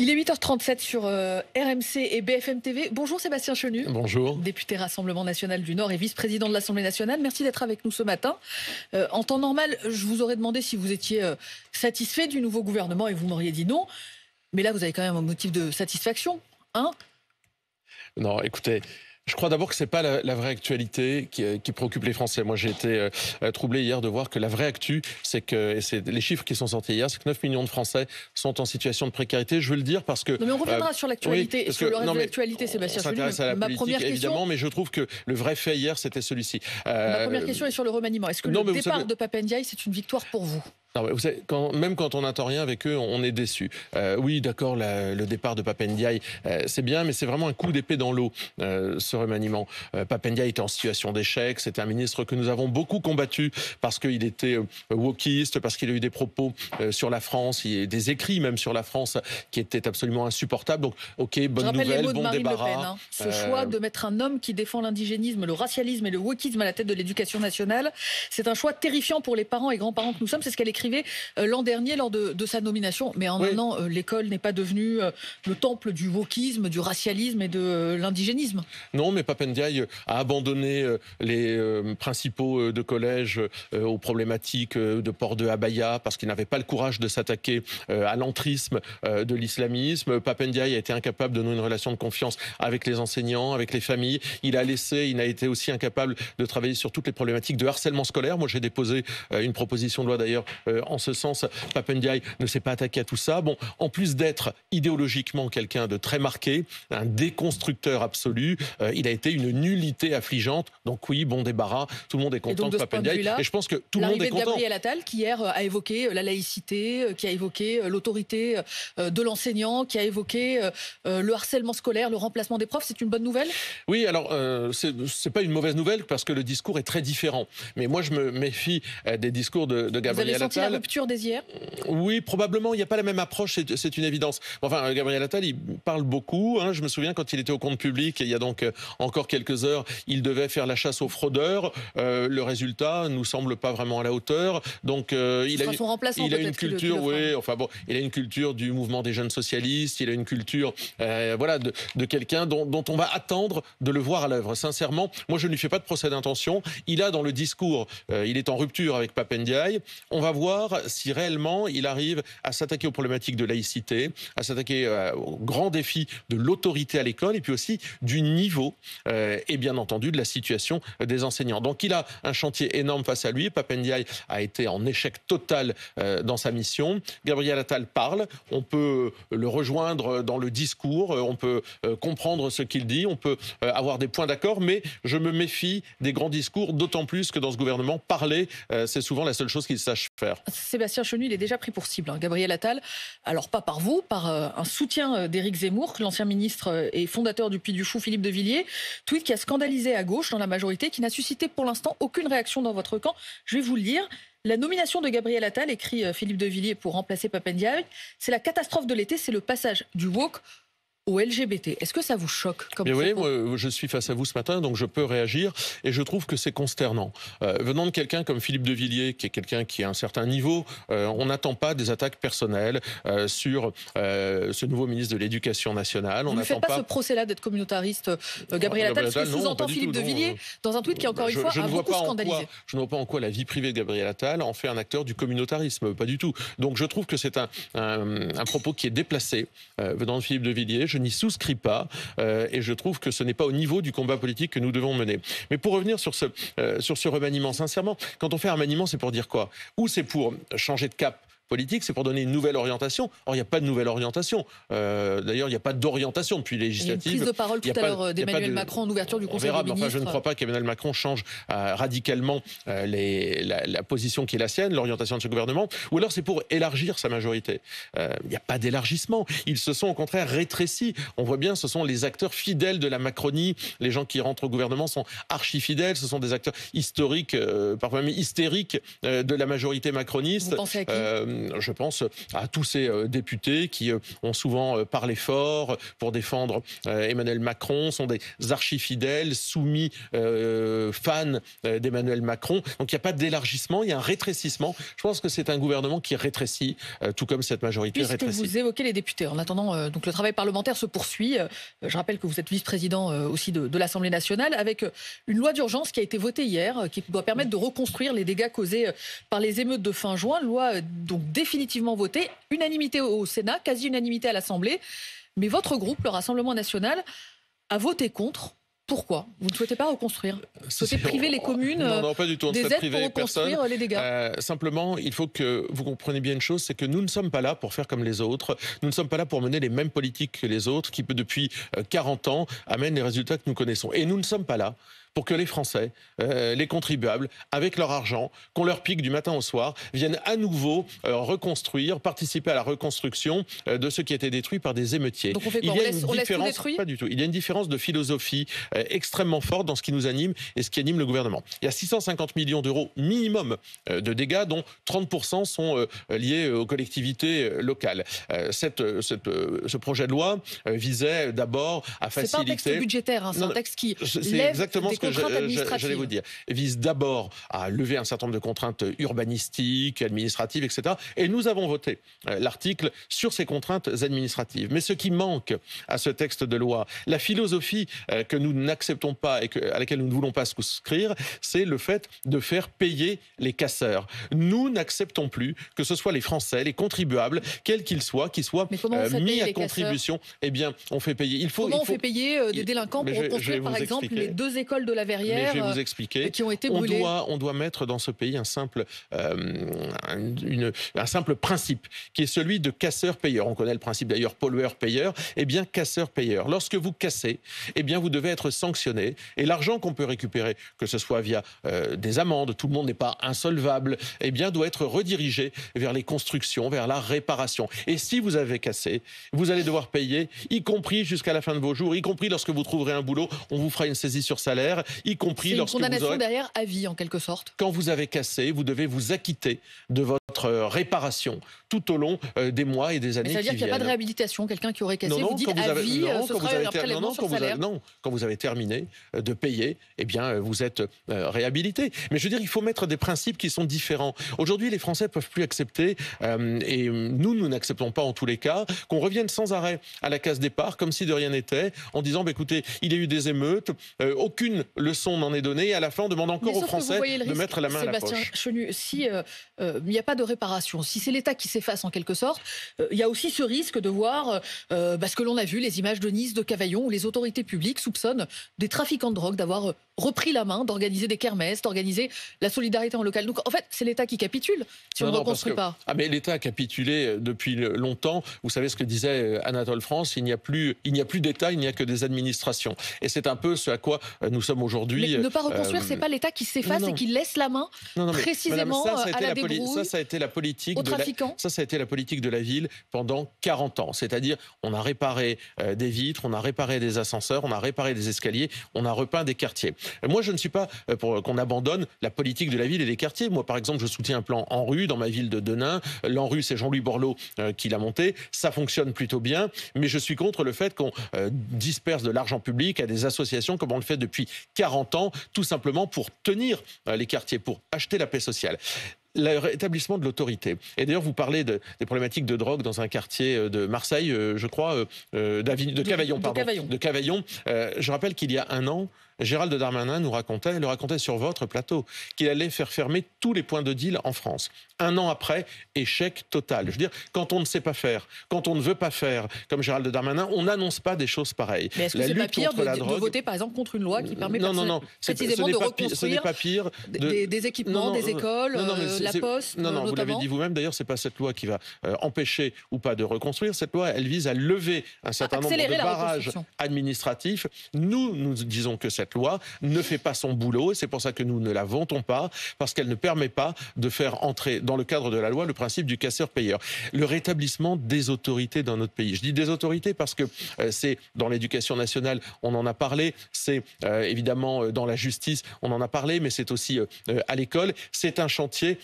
Il est 8h37 sur RMC et BFM TV. Bonjour Sébastien Chenu. Bonjour. Député Rassemblement National du Nord et vice-président de l'Assemblée nationale. Merci d'être avec nous ce matin. En temps normal, je vous aurais demandé si vous étiez satisfait du nouveau gouvernement et vous m'auriez dit non. Mais là, vous avez quand même un motif de satisfaction, hein? Non, écoutez... Je crois d'abord que ce n'est pas la vraie actualité qui préoccupe les Français. Moi, j'ai été troublé hier de voir que la vraie actu, c'est que, et c'est les chiffres qui sont sortis hier, c'est que 9 millions de Français sont en situation de précarité. Je veux le dire parce que... Non, mais on reviendra sur l'actualité, oui, sur le reste de l'actualité, Sébastien Chenu. On s'intéresse à la Ma politique, première question, évidemment, mais je trouve que le vrai fait hier, c'était celui-ci. Ma première question est sur le remaniement. Est-ce que le départ de Pape Ndiaye, c'est une victoire pour vous? Non, vous savez, même quand on n'entend rien avec eux, on est déçu. Oui, d'accord, le départ de Pape Ndiaye, c'est bien, mais c'est vraiment un coup d'épée dans l'eau, ce remaniement. Pape Ndiaye était en situation d'échec. C'était un ministre que nous avons beaucoup combattu parce qu'il était wokiste, parce qu'il a eu des propos sur la France, des écrits même sur la France qui étaient absolument insupportables. Donc, ok, bonne nouvelle, bon débarras. Le Pen, Ce choix de mettre un homme qui défend l'indigénisme, le racialisme et le wokisme à la tête de l'éducation nationale, c'est un choix terrifiant pour les parents et grands-parents que nous sommes. C'est ce qu'elle écrivait l'an dernier lors de sa nomination. Mais en un an, l'école n'est pas devenue le temple du wokisme, du racialisme et de l'indigénisme. Non, mais Pape Ndiaye a abandonné les principaux de collège aux problématiques de port de abaya parce qu'il n'avait pas le courage de s'attaquer à l'entrisme de l'islamisme. Pape Ndiaye a été incapable de nouer une relation de confiance avec les enseignants, avec les familles. Il a été aussi incapable de travailler sur toutes les problématiques de harcèlement scolaire. Moi, j'ai déposé une proposition de loi d'ailleurs en ce sens. Pape Ndiaye ne s'est pas attaqué à tout ça. Bon, en plus d'être idéologiquement quelqu'un de très marqué, un déconstructeur absolu, il a été une nullité affligeante. Donc oui, bon débarras, tout le monde est content de Pape Ndiaye. Et je pense que tout le monde est content. L'arrivée de Gabriel Attal, qui hier a évoqué la laïcité, qui a évoqué l'autorité de l'enseignant, qui a évoqué le harcèlement scolaire, le remplacement des profs, c'est une bonne nouvelle? Oui, alors c'est pas une mauvaise nouvelle parce que le discours est très différent. Mais moi, je me méfie des discours de Gabriel Attal. Vous avez senti la rupture des hier? Oui, probablement. Il n'y a pas la même approche, c'est une évidence. Enfin, Gabriel Attal, il parle beaucoup. Je me souviens quand il était au compte public, il y a donc encore quelques heures, il devait faire la chasse aux fraudeurs. Le résultat nous semble pas vraiment à la hauteur. Donc, il a une culture, oui. Enfin bon, il a une culture du mouvement des jeunes socialistes. Il a une culture, voilà, de quelqu'un dont on va attendre de le voir à l'œuvre. Sincèrement, moi, je ne lui fais pas de procès d'intention. Il a dans le discours, il est en rupture avec Pape Ndiaye. On va voir si réellement il arrive à s'attaquer aux problématiques de laïcité, à s'attaquer aux grands défis de l'autorité à l'école et puis aussi du niveau et bien entendu de la situation des enseignants. Donc il a un chantier énorme face à lui. Pape Ndiaye a été en échec total dans sa mission. Gabriel Attal parle, on peut le rejoindre dans le discours, on peut comprendre ce qu'il dit, on peut avoir des points d'accord, mais je me méfie des grands discours, d'autant plus que dans ce gouvernement, parler, c'est souvent la seule chose qu'il sache faire. Sébastien Chenu, il est déjà pris pour cible, Gabriel Attal. Alors pas par vous, par un soutien d'Éric Zemmour, l'ancien ministre et fondateur du Puy du Fou, Philippe de Villiers. Tweet qui a scandalisé à gauche dans la majorité, qui n'a suscité pour l'instant aucune réaction dans votre camp. Je vais vous le lire. La nomination de Gabriel Attal, écrit Philippe de Villiers pour remplacer Pape Ndiaye, c'est la catastrophe de l'été, c'est le passage du woke au LGBT. Est-ce que ça vous choque comme propos? Oui, moi, je suis face à vous ce matin, donc je peux réagir. Et je trouve que c'est consternant. Venant de quelqu'un comme Philippe de Villiers, qui est quelqu'un qui a un certain niveau, on n'attend pas des attaques personnelles sur ce nouveau ministre de l'Éducation nationale. Vous ne faites pas ce procès-là d'être communautariste, Gabriel Attal, ce que sous-entend Philippe de Villiers dans un tweet qui, encore une fois, a beaucoup scandalisé. Je ne vois pas en quoi la vie privée de Gabriel Attal en fait un acteur du communautarisme, pas du tout. Donc je trouve que c'est un propos qui est déplacé venant de Philippe de Villiers. Je n'y souscris pas et je trouve que ce n'est pas au niveau du combat politique que nous devons mener. Mais pour revenir sur ce remaniement, sincèrement, quand on fait un remaniement, c'est pour dire quoi? Ou c'est pour changer de cap politique, c'est pour donner une nouvelle orientation. Or, il n'y a pas de nouvelle orientation. D'ailleurs, il n'y a pas d'orientation depuis les législatives. Il y a une prise de parole tout à l'heure d'Emmanuel Macron en ouverture du Conseil des ministres. Enfin, je ne crois pas qu'Emmanuel Macron change radicalement la position qui est la sienne, l'orientation de ce gouvernement. Ou alors, c'est pour élargir sa majorité. Il n'y a pas d'élargissement. Ils se sont au contraire rétrécis. On voit bien, ce sont les acteurs fidèles de la Macronie. Les gens qui rentrent au gouvernement sont archi-fidèles. Ce sont des acteurs historiques, parfois même hystériques, de la majorité macroniste. Vous pensez à qui? je pense à tous ces députés qui ont souvent parlé fort pour défendre Emmanuel Macron, sont des archifidèles, soumis fans d'Emmanuel Macron. Donc il n'y a pas d'élargissement, il y a un rétrécissement. Je pense que c'est un gouvernement qui rétrécit, tout comme cette majorité rétrécit. Puisque vous évoquez les députés, en attendant, donc le travail parlementaire se poursuit. Je rappelle que vous êtes vice-président aussi de l'Assemblée nationale, avec une loi d'urgence qui a été votée hier, qui doit permettre de reconstruire les dégâts causés par les émeutes de fin juin. Loi donc définitivement votée, unanimité au Sénat, quasi-unanimité à l'Assemblée. Mais votre groupe, le Rassemblement national, a voté contre. Pourquoi ? Vous ne souhaitez pas reconstruire ? Vous souhaitez priver les communes non, pas du tout. des aides pour reconstruire les dégâts ? Simplement, il faut que vous compreniez bien une chose, c'est que nous ne sommes pas là pour faire comme les autres. Nous ne sommes pas là pour mener les mêmes politiques que les autres, qui depuis 40 ans amènent les résultats que nous connaissons. Et nous ne sommes pas là pour que les Français, les contribuables, avec leur argent, qu'on leur pique du matin au soir, viennent à nouveau reconstruire, participer à la reconstruction de ce qui a été détruit par des émeutiers. Donc on fait quoi ? On laisse tout détruire ? Pas du tout. Il y a une différence de philosophie extrêmement forte dans ce qui nous anime et ce qui anime le gouvernement. Il y a 650 millions d'euros minimum de dégâts, dont 30% sont liés aux collectivités locales. Ce projet de loi visait d'abord à faciliter... C'est pas un texte budgétaire, c'est un texte qui c'est lève exactement des contraintes administratives. J'allais vous dire. Vise d'abord à lever un certain nombre de contraintes urbanistiques, administratives, etc. Et nous avons voté l'article sur ces contraintes administratives. Mais ce qui manque à ce texte de loi, la philosophie que nous n'acceptons pas et à laquelle nous ne voulons pas souscrire, c'est le fait de faire payer les casseurs. Nous n'acceptons plus que ce soit les Français, les contribuables, quels qu'ils soient, qui soient mis à contribution. Eh bien, on fait payer. Comment on fait payer des délinquants pour reconstruire, par exemple, les 2 écoles de la Verrière je vais vous expliquer. Qui ont été brûlées. On doit mettre dans ce pays un simple principe qui est celui de casseur-payeur. On connaît le principe d'ailleurs pollueur-payeur. Eh bien, casseur-payeur. Lorsque vous cassez, eh bien, vous devez être sanctionné. Et l'argent qu'on peut récupérer, que ce soit via des amendes, tout le monde n'est pas insolvable, eh bien, doit être redirigé vers les constructions, vers la réparation. Et si vous avez cassé, vous allez devoir payer, y compris jusqu'à la fin de vos jours, y compris lorsque vous trouverez un boulot, on vous fera une saisie sur salaire, y compris lorsque vous aurez... C'est une condamnation derrière à vie, en quelque sorte. Quand vous avez cassé, vous devez vous acquitter de votre réparation tout au long des mois et des années qui viennent. Ça veut dire qu'il n'y a pas de réhabilitation, quelqu'un qui aurait cassé, vous dites à vie, ce sera un prélèvement sur salaire. Non, quand vous avez terminé de payer, eh bien, vous êtes réhabilité. Mais je veux dire, il faut mettre des principes qui sont différents. Aujourd'hui, les Français ne peuvent plus accepter, et nous n'acceptons pas en tous les cas, qu'on revienne sans arrêt à la case départ, comme si de rien n'était, en disant, écoutez, il y a eu des émeutes, aucune leçon n'en est donnée, et à la fin, on demande encore aux Français de mettre la main à la poche. Sébastien Chenu, si il n'y a pas de réparation, si c'est l'État qui s'efface en quelque sorte, il y a aussi ce risque de voir, parce que l'on a vu les images de Nice, de Cavaillon, où les autorités publiques soupçonnent des trafiquants de drogue d'avoir repris la main, d'organiser des kermesses, d'organiser la solidarité en local. Donc en fait, c'est l'État qui capitule si on ne reconstruit pas. Ah mais l'État a capitulé depuis longtemps. Vous savez ce que disait Anatole France, il n'y a plus d'État, il n'y a que des administrations. Et c'est un peu ce à quoi nous sommes aujourd'hui. Mais ne pas reconstruire, c'est pas l'État qui s'efface et qui laisse la main précisément à la débrouille. Ça a été la politique aux trafiquants. Ça a été la politique de la ville pendant 40 ans. C'est-à-dire, on a réparé des vitres, on a réparé des ascenseurs, on a réparé des escaliers, on a repeint des quartiers. Moi, je ne suis pas pour qu'on abandonne la politique de la ville et des quartiers. Moi, par exemple, je soutiens un plan ANRU dans ma ville de Denain. L'ANRU, c'est Jean-Louis Borloo qui l'a monté. Ça fonctionne plutôt bien, mais je suis contre le fait qu'on disperse de l'argent public à des associations comme on le fait depuis 40 ans, tout simplement pour tenir les quartiers, pour acheter la paix sociale. Le rétablissement de l'autorité. Et d'ailleurs, vous parlez des problématiques de drogue dans un quartier de Marseille, je crois, de Cavaillon. De Cavaillon. Je rappelle qu'il y a un an, Gérald Darmanin le racontait sur votre plateau, qu'il allait faire fermer tous les points de deal en France. Un an après, échec total. Je veux dire, quand on ne sait pas faire, quand on ne veut pas faire, comme Gérald Darmanin, on n'annonce pas des choses pareilles. Mais est-ce que c'est pas pire de voter, par exemple, contre une loi qui permet précisément de reconstruire ce n'est pas pire des équipements, des écoles, la Poste, notamment. Vous l'avez dit vous-même, d'ailleurs, c'est pas cette loi qui va empêcher ou pas de reconstruire. Cette loi, elle vise à lever un certain nombre de barrages administratifs. Nous disons que ça cette loi ne fait pas son boulot. Et c'est pour ça que nous ne la votons pas, parce qu'elle ne permet pas de faire entrer dans le cadre de la loi le principe du casseur-payeur. Le rétablissement des autorités dans notre pays. Je dis des autorités parce que c'est dans l'éducation nationale, on en a parlé, c'est évidemment dans la justice, on en a parlé, mais c'est aussi à l'école. C'est un chantier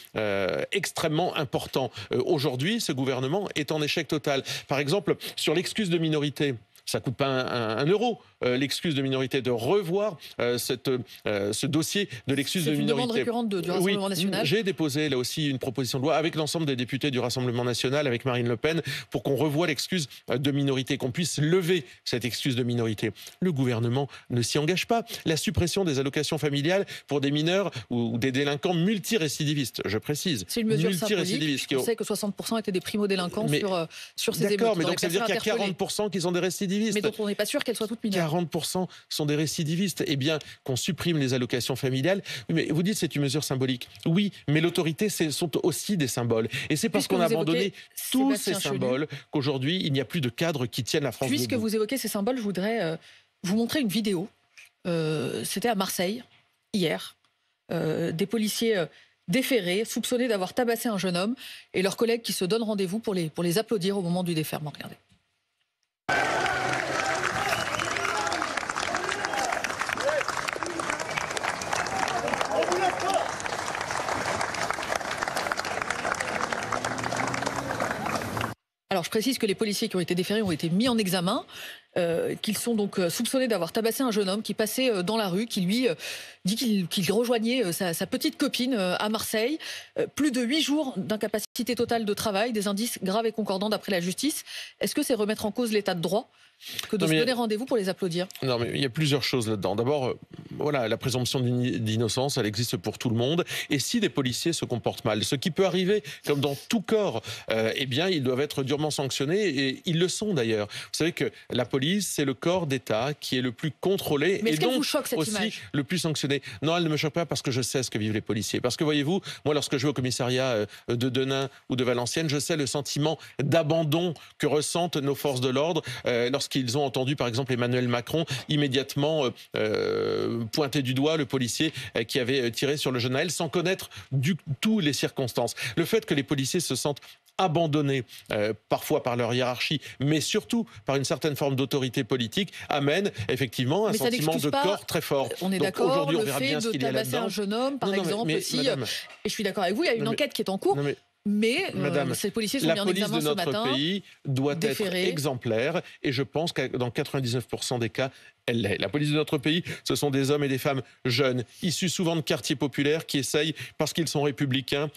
extrêmement important. Aujourd'hui, ce gouvernement est en échec total. Par exemple, sur l'excuse de minorité, ça ne coûte pas un euro, l'excuse de minorité, de revoir ce dossier de l'excuse de minorité. C'est une demande récurrente du Rassemblement national. J'ai déposé là aussi une proposition de loi avec l'ensemble des députés du Rassemblement national, avec Marine Le Pen, pour qu'on revoie l'excuse de minorité, qu'on puisse lever cette excuse de minorité. Le gouvernement ne s'y engage pas. La suppression des allocations familiales pour des mineurs ou des délinquants multirécidivistes, je précise. C'est une mesure symbolique. On sait que 60% étaient des primo-délinquants sur ces émeutes. D'accord, mais donc ça veut dire qu'il y a 40% qui sont des récidivistes. Mais dont on n'est pas sûr qu'elles soient toutes mineures. 40% sont des récidivistes. Eh bien, qu'on supprime les allocations familiales. Mais vous dites que c'est une mesure symbolique. Oui, mais l'autorité, ce sont aussi des symboles. Et c'est parce qu'on a abandonné tous ces symboles qu'aujourd'hui, il n'y a plus de cadre qui tienne la France debout. Puisque vous évoquez ces symboles, je voudrais vous montrer une vidéo. C'était à Marseille, hier. Des policiers déférés, soupçonnés d'avoir tabassé un jeune homme, et leurs collègues qui se donnent rendez-vous pour les applaudir au moment du déferlement. Regardez. Alors je précise que les policiers qui ont été déférés ont été mis en examen, qu'ils sont donc soupçonnés d'avoir tabassé un jeune homme qui passait dans la rue, qui lui dit qu'il rejoignait sa petite copine à Marseille. Plus de 8 jours d'incapacité totale de travail, des indices graves et concordants d'après la justice. Est-ce que c'est remettre en cause l'état de droit que de se donner rendez-vous pour les applaudir? Non, mais il y a plusieurs choses là-dedans. D'abord, voilà, la présomption d'innocence, elle existe pour tout le monde. Et si des policiers se comportent mal, ce qui peut arriver, comme dans tout corps, eh bien, ils doivent être durement sanctionnés, et ils le sont d'ailleurs. Vous savez que la police, c'est le corps d'État qui est le plus contrôlé et donc aussi le plus sanctionné. Non, elle ne me choque pas parce que je sais ce que vivent les policiers. Parce que voyez-vous, moi, lorsque je vais au commissariat de Denain ou de Valenciennes, je sais le sentiment d'abandon que ressentent nos forces de l'ordre lorsqu'ils ont entendu, par exemple, Emmanuel Macron immédiatement pointer du doigt le policier qui avait tiré sur le jeune Naël sans connaître du tout les circonstances. Le fait que les policiers se sentent abandonnés, parfois par leur hiérarchie, mais surtout par une certaine forme d'autorité politique, amène effectivement un sentiment de corps très fort. On est d'accord, aujourd'hui, on verra bien ce qu'il y a là-dedans. Le fait de tabasser un jeune homme, par exemple, madame, et je suis d'accord avec vous, il y a une enquête qui est en cours. Mais madame, ces policiers sont mis en examen ce matin. La police de notre pays doit être exemplaire, et je pense que dans 99% des cas, elle l'est. La police de notre pays, ce sont des hommes et des femmes jeunes, issus souvent de quartiers populaires, qui essayent, parce qu'ils sont républicains,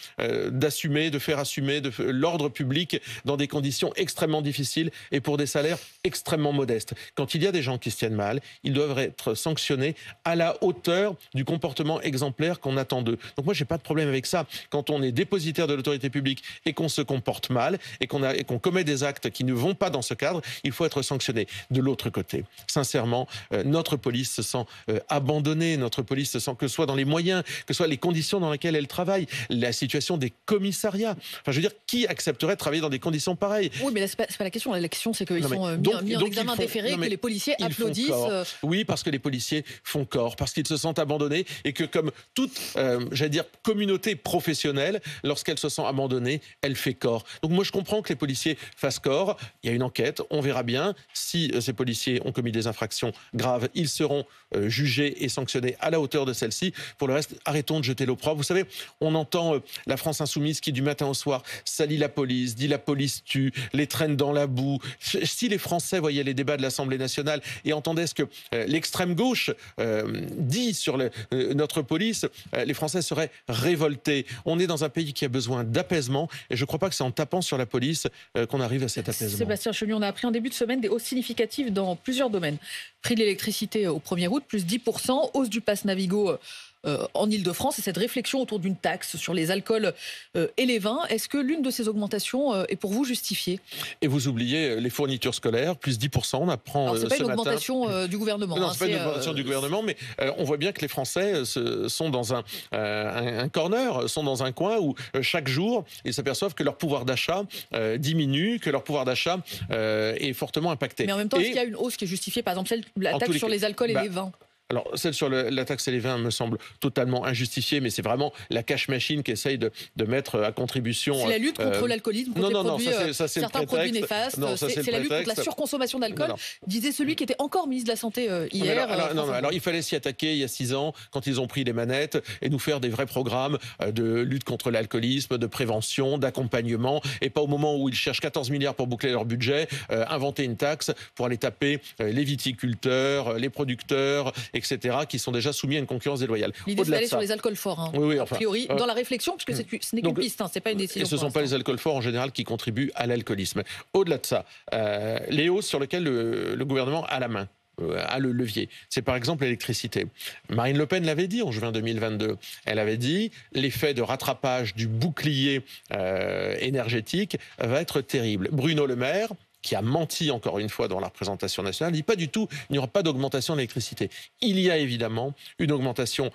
d'assumer, de faire assumer l'ordre public dans des conditions extrêmement difficiles et pour des salaires extrêmement modestes. Quand il y a des gens qui se tiennent mal, ils doivent être sanctionnés à la hauteur du comportement exemplaire qu'on attend d'eux. Donc moi, j'ai pas de problème avec ça. Quand on est dépositaire de l'autorité publique et qu'on se comporte mal et qu'on commet des actes qui ne vont pas dans ce cadre, il faut être sanctionné. De l'autre côté, sincèrement, notre police se sent abandonnée, notre police se sent, que ce soit dans les moyens, que ce soit les conditions dans lesquelles elle travaille, la situation des commissariats. Enfin, je veux dire, qui accepterait de travailler dans des conditions pareilles? Oui, mais c'est pas la question. La question, c'est qu'ils sont mis en examen déféré, que les policiers applaudissent. Oui, parce que les policiers font corps, parce qu'ils se sentent abandonnés et que comme toute, j'allais dire, communauté professionnelle, lorsqu'elle se sent abandonnée, elle fait corps. Donc moi, je comprends que les policiers fassent corps. Il y a une enquête, on verra bien si ces policiers ont commis des infractions graves. Ils seront jugés et sanctionnés à la hauteur de celle-ci. Pour le reste, arrêtons de jeter l'opprobre. Vous savez, on entend la France insoumise qui, du matin au soir, salit la police, dit la police tue, les traîne dans la boue. Si les Français voyaient les débats de l'Assemblée nationale et entendaient ce que l'extrême gauche dit sur notre police, les Français seraient révoltés. On est dans un pays qui a besoin d'apaisement et je ne crois pas que c'est en tapant sur la police qu'on arrive à cet apaisement. Sébastien Chenu, on a appris en début de semaine des hausses significatives dans plusieurs domaines. Prix de l'électricité au 1er août, plus 10%, hausse du pass Navigo en Ile-de-France et cette réflexion autour d'une taxe sur les alcools et les vins. Est-ce que l'une de ces augmentations est pour vous justifiée? Et vous oubliez les fournitures scolaires, plus 10%, on apprend ce matin. Ce n'est pas une augmentation du gouvernement. Non, ce n'est pas une augmentation du gouvernement, mais on voit bien que les Français sont dans un corner, sont dans un coin où chaque jour, ils s'aperçoivent que leur pouvoir d'achat diminue, que leur pouvoir d'achat est fortement impacté. Mais en même temps, est-ce qu'il y a une hausse qui est justifiée, par exemple la taxe sur les alcools et les vins? Alors, celle sur la taxe sur les vins me semble totalement injustifiée, mais c'est vraiment la cash machine qui essaye de mettre à contribution... C'est la lutte contre l'alcoolisme, contre non, produits, ça, c'est certains produits néfastes. C'est la lutte contre la surconsommation d'alcool, disait celui qui était encore ministre de la Santé hier. Alors, il fallait s'y attaquer il y a 6 ans, quand ils ont pris les manettes, et nous faire des vrais programmes de lutte contre l'alcoolisme, de prévention, d'accompagnement, et pas au moment où ils cherchent 14 milliards pour boucler leur budget, inventer une taxe pour aller taper les viticulteurs, les producteurs, etc., qui sont déjà soumis à une concurrence déloyale. L'idée, c'est d'aller sur les alcools forts, hein, oui, a priori, dans la réflexion, puisque ce n'est qu'une piste, c'est pas une décision. Et ce ne sont pas les alcools forts, en général, qui contribuent à l'alcoolisme. Au-delà de ça, les hausses sur lesquelles le gouvernement a la main, a le levier. C'est par exemple l'électricité. Marine Le Pen l'avait dit en juin 2022. Elle avait dit l'effet de rattrapage du bouclier énergétique va être terrible. Bruno Le Maire, qui a menti encore une fois dans la représentation nationale, dit pas du tout, il n'y aura pas d'augmentation de l'électricité. Il y a évidemment une augmentation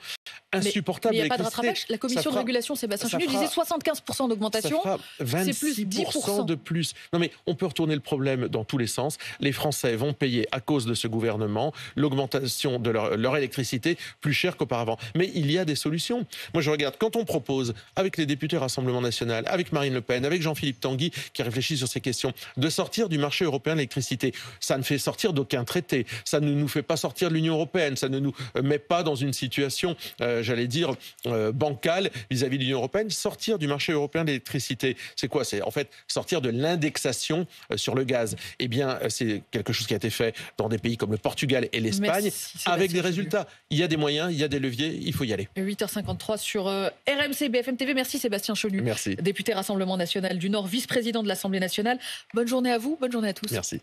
insupportable. Mais il n'y a pas de rattrapage. La commission de régulation, Sébastien Chenu, disait 75% d'augmentation. C'est plus 10% de plus. Non mais on peut retourner le problème dans tous les sens. Les Français vont payer à cause de ce gouvernement l'augmentation de leur électricité plus chère qu'auparavant. Mais il y a des solutions. Moi je regarde, quand on propose, avec les députés Rassemblement National, avec Marine Le Pen, avec Jean-Philippe Tanguy, qui réfléchit sur ces questions, de sortir du marché européen de l'électricité. Ça ne fait sortir d'aucun traité. Ça ne nous fait pas sortir de l'Union européenne. Ça ne nous met pas dans une situation, j'allais dire, bancale vis-à-vis de l'Union européenne. Sortir du marché européen de l'électricité, c'est quoi? C'est en fait sortir de l'indexation sur le gaz. Eh bien, c'est quelque chose qui a été fait dans des pays comme le Portugal et l'Espagne, avec des résultats. Il y a des moyens, il y a des leviers, il faut y aller. 8h53 sur RMC, BFM TV. Merci Sébastien Chenu. Merci. Député Rassemblement National du Nord, vice-président de l'Assemblée nationale. Bonne journée à vous, bonne journée à tous. Merci.